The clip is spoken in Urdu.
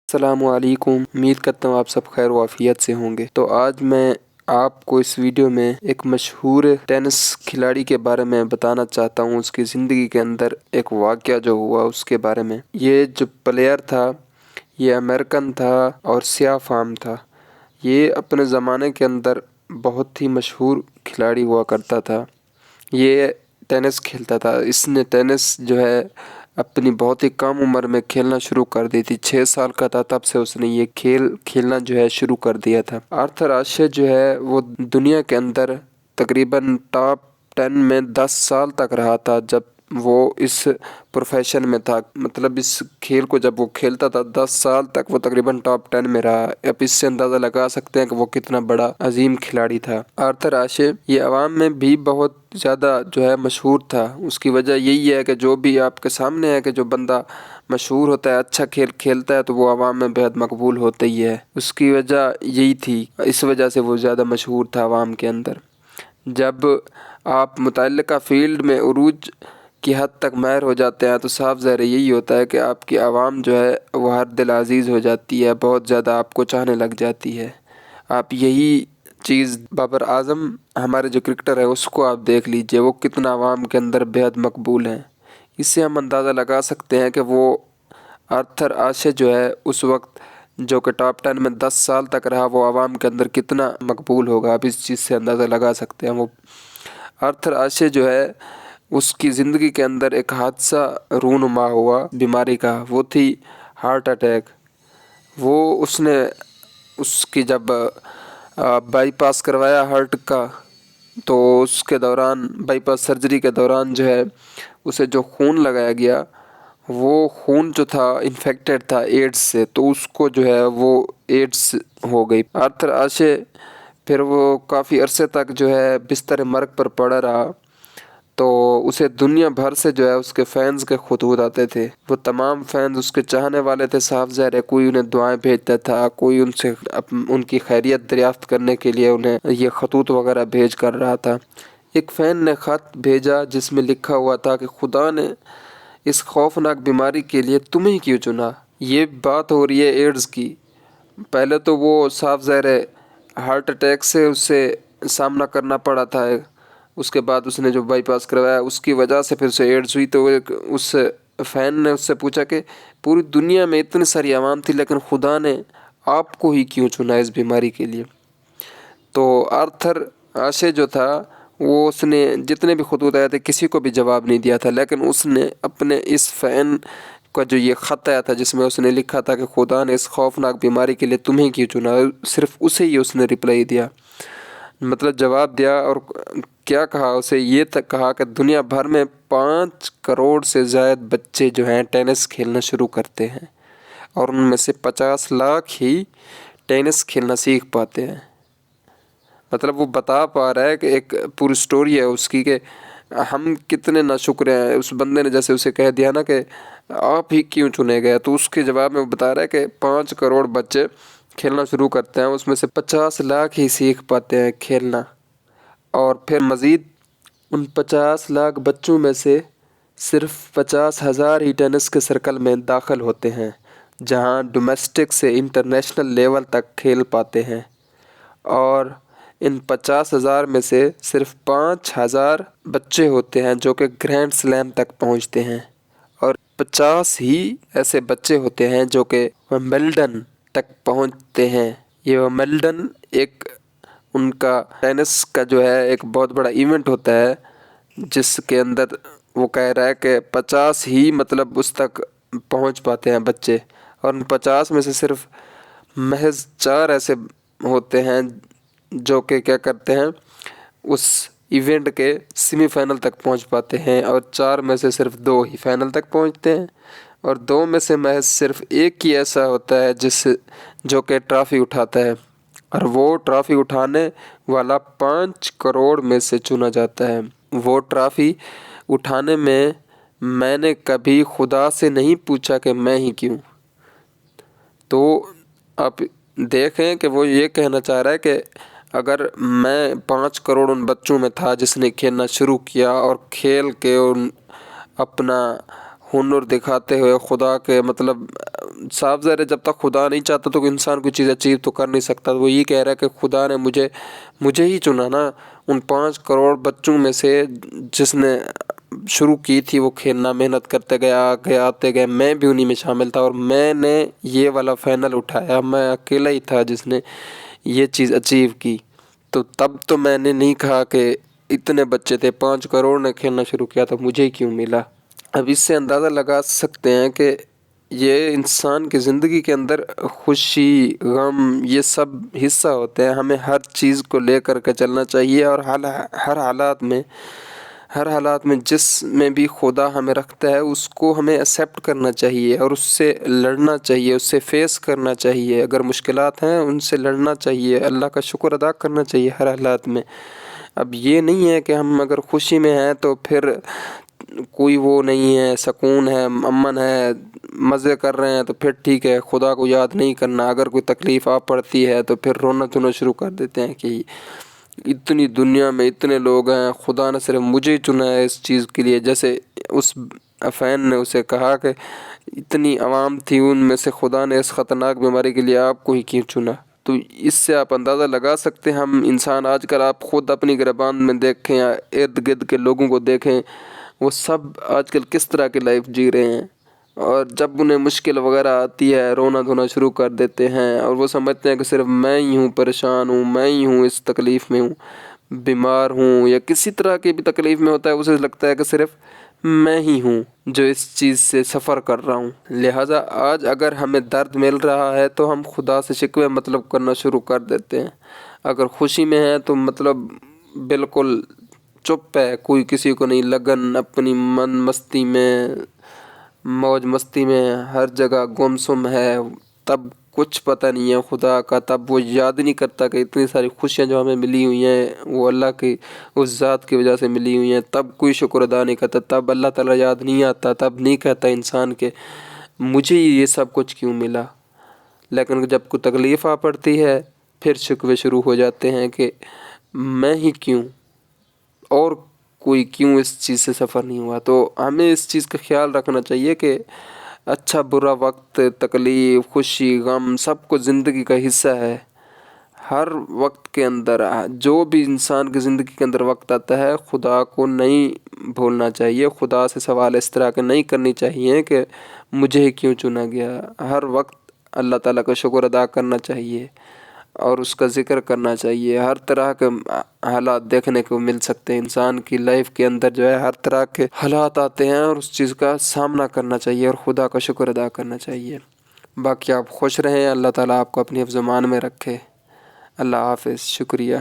السلام علیکم، امید کرتا ہوں آپ سب خیر و عافیت سے ہوں گے۔ تو آج میں آپ کو اس ویڈیو میں ایک مشہور ٹینس کھلاڑی کے بارے میں بتانا چاہتا ہوں، اس کی زندگی کے اندر ایک واقعہ جو ہوا اس کے بارے میں۔ یہ جو پلیئر تھا یہ امریکن تھا اور سیاہ فام تھا۔ یہ اپنے زمانے کے اندر بہت ہی مشہور کھلاڑی ہوا کرتا تھا۔ یہ ٹینس کھیلتا تھا۔ اس نے ٹینس جو ہے اپنی بہت ہی کم عمر میں کھیلنا شروع کر دی تھی۔ 6 سال کا تھا تب سے اس نے یہ کھیلنا جو ہے شروع کر دیا تھا۔ آرتھر آشے جو ہے وہ دنیا کے اندر تقریباً ٹاپ 10 میں 10 سال تک رہا تھا جب وہ اس پروفیشن میں تھا، مطلب اس کھیل کو جب وہ کھیلتا تھا 10 سال تک وہ تقریباً ٹاپ 10 میں رہا۔ اب اس سے اندازہ لگا سکتے ہیں کہ وہ کتنا بڑا عظیم کھلاڑی تھا۔ آرتھر آشے یہ عوام میں بھی بہت زیادہ جو ہے مشہور تھا۔ اس کی وجہ یہی ہے کہ جو بھی آپ کے سامنے ہے کہ جو بندہ مشہور ہوتا ہے، اچھا کھیل کھیلتا ہے تو وہ عوام میں بہت مقبول ہوتا ہی ہے۔ اس کی وجہ یہی تھی، اس وجہ سے وہ زیادہ مشہور تھا عوام کے اندر۔ جب آپ متعلقہ فیلڈ میں عروج کی حد تک ماہر ہو جاتے ہیں تو صاف ظاہر یہی ہوتا ہے کہ آپ کی عوام جو ہے وہ ہر دل عزیز ہو جاتی ہے، بہت زیادہ آپ کو چاہنے لگ جاتی ہے۔ آپ یہی چیز بابر اعظم ہمارے جو کرکٹر ہے اس کو آپ دیکھ لیجئے، وہ کتنا عوام کے اندر بہت مقبول ہیں۔ اس سے ہم اندازہ لگا سکتے ہیں کہ وہ آرتھر آشے جو ہے اس وقت جو کہ ٹاپ 10 میں 10 سال تک رہا، وہ عوام کے اندر کتنا مقبول ہوگا، آپ اس چیز سے اندازہ لگا سکتے ہیں۔ وہ آرتھر آشے جو ہے اس کی زندگی کے اندر ایک حادثہ رونما ہوا بیماری کا، وہ تھی ہارٹ اٹیک۔ اس نے اس کی جب بائی پاس کروایا ہارٹ کا تو اس کے دوران بائی پاس سرجری کے دوران جو ہے اسے جو خون لگایا گیا وہ خون جو تھا انفیکٹڈ تھا ایڈز سے، تو اس کو جو ہے وہ ایڈز ہو گئی۔ آرتھر آشے پھر وہ کافی عرصے تک جو ہے بستر مرگ پر پڑا رہا، تو اسے دنیا بھر سے جو ہے اس کے فینز کے خطوط آتے تھے۔ وہ تمام فینز اس کے چاہنے والے تھے، صاف ظاہر ہے کوئی انہیں دعائیں بھیجتا تھا، کوئی ان کی خیریت دریافت کرنے کے لیے انہیں یہ خطوط وغیرہ بھیج کر رہا تھا۔ ایک فین نے خط بھیجا جس میں لکھا ہوا تھا کہ خدا نے اس خوفناک بیماری کے لیے تمہیں کیوں چنا؟ یہ بات ہو رہی ہے ایڈز کی۔ پہلے تو وہ صاف ظاہر ہے ہارٹ اٹیک سے اسے سامنا کرنا پڑا تھا، اس کے بعد اس نے جو بائی پاس کروایا اس کی وجہ سے پھر اسے ایڈز ہوئی، تو اس فین نے اس سے پوچھا کہ پوری دنیا میں اتنی ساری عوام تھی لیکن خدا نے آپ کو ہی کیوں چنا اس بیماری کے لیے؟ تو آرتھر آشے جو تھا وہ اس نے جتنے بھی خطوط آئے تھے کسی کو بھی جواب نہیں دیا تھا، لیکن اس نے اپنے اس فین کا جو یہ خط آیا تھا جس میں اس نے لکھا تھا کہ خدا نے اس خوفناک بیماری کے لیے تمہیں کیوں چنا، صرف اسے ہی اس نے رپلائی دیا، مطلب جواب دیا۔ اور کیا کہا اسے؟ یہ تک کہا کہ دنیا بھر میں 5 کروڑ سے زائد بچے جو ہیں ٹینس کھیلنا شروع کرتے ہیں اور ان میں سے 50 لاکھ ہی ٹینس کھیلنا سیکھ پاتے ہیں۔ مطلب وہ بتا پا رہا ہے کہ ایک پوری سٹوری ہے اس کی کہ ہم کتنے ناشکر ہیں۔ اس بندے نے جیسے اسے کہہ دیا نا کہ آپ ہی کیوں چنے گئے، تو اس کے جواب میں وہ بتا رہا ہے کہ 5 کروڑ بچے کھیلنا شروع کرتے ہیں، اس میں سے 50 لاکھ ہی سیکھ پاتے ہیں کھیلنا، اور پھر مزید ان 50 لاکھ بچوں میں سے صرف 50,000 ہی ٹینس کے سرکل میں داخل ہوتے ہیں جہاں ڈومیسٹک سے انٹرنیشنل لیول تک کھیل پاتے ہیں، اور ان 50,000 میں سے صرف 5,000 بچے ہوتے ہیں جو کہ گرینڈ سلیم تک پہنچتے ہیں، اور 50 ہی ایسے بچے ہوتے ہیں جو کہ ومبلڈن تک پہنچتے ہیں۔ یہ ومبلڈن ایک ان کا ٹینس کا جو ہے ایک بہت بڑا ایونٹ ہوتا ہے جس کے اندر وہ کہہ رہا ہے کہ 50 ہی مطلب اس تک پہنچ پاتے ہیں بچے، اور ان 50 میں سے صرف محض 4 ایسے ہوتے ہیں جو کہ کیا کرتے ہیں اس ایونٹ کے سیمی فائنل تک پہنچ پاتے ہیں، اور 4 میں سے صرف 2 ہی فائنل تک پہنچتے ہیں، اور 2 میں سے محض صرف ایک ہی ایسا ہوتا ہے جو کہ ٹرافی اٹھاتا ہے، اور وہ ٹرافی اٹھانے والا 5 کروڑ میں سے چنا جاتا ہے۔ وہ ٹرافی اٹھانے میں نے کبھی خدا سے نہیں پوچھا کہ میں ہی کیوں۔ تو آپ دیکھیں کہ وہ یہ کہنا چاہ رہا ہے کہ اگر میں 5 کروڑ ان بچوں میں تھا جس نے کھیلنا شروع کیا اور کھیل کے اپنا ہنر دکھاتے ہوئے خدا کے مطلب صاف ظاہر ہے جب تک خدا نہیں چاہتا تو انسان کوئی چیز اچیو تو کر نہیں سکتا۔ وہ یہ کہہ رہا ہے کہ خدا نے مجھے ہی چنا نا، ان 5 کروڑ بچوں میں سے جس نے شروع کی تھی وہ کھیلنا، محنت کرتے گئے، آتے گئے، میں بھی انہی میں شامل تھا، اور میں نے یہ والا فائنل اٹھایا، میں اکیلا ہی تھا جس نے یہ چیز اچیو کی۔ تو تب تو میں نے نہیں کہا کہ اتنے بچے تھے، 5 کروڑ نے کھیلنا شروع کیا تو مجھے کیوں ملا۔ اب اس سے اندازہ لگا سکتے ہیں کہ یہ انسان کی زندگی کے اندر خوشی، غم، یہ سب حصہ ہوتے ہیں۔ ہمیں ہر چیز کو لے کر کے چلنا چاہیے، اور ہر حالات میں جس میں بھی خدا ہمیں رکھتا ہے اس کو ہمیں ایکسیپٹ کرنا چاہیے، اور اس سے لڑنا چاہیے، اس سے فیس کرنا چاہیے۔ اگر مشکلات ہیں ان سے لڑنا چاہیے، اللہ کا شکر ادا کرنا چاہیے ہر حالات میں۔ اب یہ نہیں ہے کہ ہم اگر خوشی میں ہیں تو پھر کوئی وہ نہیں ہے، سکون ہے، امن ہے، مزے کر رہے ہیں تو پھر ٹھیک ہے، خدا کو یاد نہیں کرنا۔ اگر کوئی تکلیف آ پڑتی ہے تو پھر رونا دھونا شروع کر دیتے ہیں کہ اتنی دنیا میں اتنے لوگ ہیں، خدا نے صرف مجھے ہی چنا ہے اس چیز کے لیے۔ جیسے اس افین نے اسے کہا کہ اتنی عوام تھی، ان میں سے خدا نے اس خطرناک بیماری کے لیے آپ کو ہی کیوں چنا۔ تو اس سے آپ اندازہ لگا سکتے ہیں ہم انسان آج کل، آپ خود اپنی گربان میں دیکھیں یا ارد گرد کے لوگوں کو دیکھیں، وہ سب آج کل کس طرح کی لائف جی رہے ہیں، اور جب انہیں مشکل وغیرہ آتی ہے رونا دھونا شروع کر دیتے ہیں، اور وہ سمجھتے ہیں کہ صرف میں ہی ہوں پریشان ہوں، میں ہی ہوں اس تکلیف میں ہوں، بیمار ہوں، یا کسی طرح کی بھی تکلیف میں ہوتا ہے، اسے لگتا ہے کہ صرف میں ہی ہوں جو اس چیز سے سفر کر رہا ہوں۔ لہٰذا آج اگر ہمیں درد مل رہا ہے تو ہم خدا سے شکوے مطلب کرنا شروع کر دیتے ہیں۔ اگر خوشی میں ہے تو مطلب بالکل چپ ہے، کوئی کسی کو نہیں، لگن اپنی من مستی میں، موج مستی میں ہر جگہ گمسم ہے، تب کچھ پتہ نہیں ہے خدا کا، تب وہ یاد نہیں کرتا کہ اتنی ساری خوشیاں جو ہمیں ملی ہوئی ہیں وہ اللہ کی اس ذات کی وجہ سے ملی ہوئی ہیں، تب کوئی شکر ادا نہیں کرتا، تب اللہ تعالیٰ یاد نہیں آتا، تب نہیں کہتا انسان کہ مجھے یہ سب کچھ کیوں ملا۔ لیکن جب کوئی تکلیف آ پڑتی ہے پھر شکوے شروع ہو جاتے ہیں کہ میں ہی کیوں، اور کوئی کیوں اس چیز سے سفر نہیں ہوا۔ تو ہمیں اس چیز کا خیال رکھنا چاہیے کہ اچھا برا وقت، تکلیف، خوشی، غم، سب کو زندگی کا حصہ ہے۔ ہر وقت کے اندر جو بھی انسان کی زندگی کے اندر وقت آتا ہے، خدا کو نہیں بھولنا چاہیے، خدا سے سوال اس طرح کے نہیں کرنی چاہیے کہ مجھے کیوں چنا گیا۔ ہر وقت اللہ تعالیٰ کا شکر ادا کرنا چاہیے اور اس کا ذکر کرنا چاہیے۔ ہر طرح کے حالات دیکھنے کو مل سکتے ہیں، انسان کی لائف کے اندر جو ہے ہر طرح کے حالات آتے ہیں، اور اس چیز کا سامنا کرنا چاہیے اور خدا کا شکر ادا کرنا چاہیے۔ باقی آپ خوش رہیں، اللہ تعالیٰ آپ کو اپنی حفظ و امان میں رکھے۔ اللہ حافظ، شکریہ۔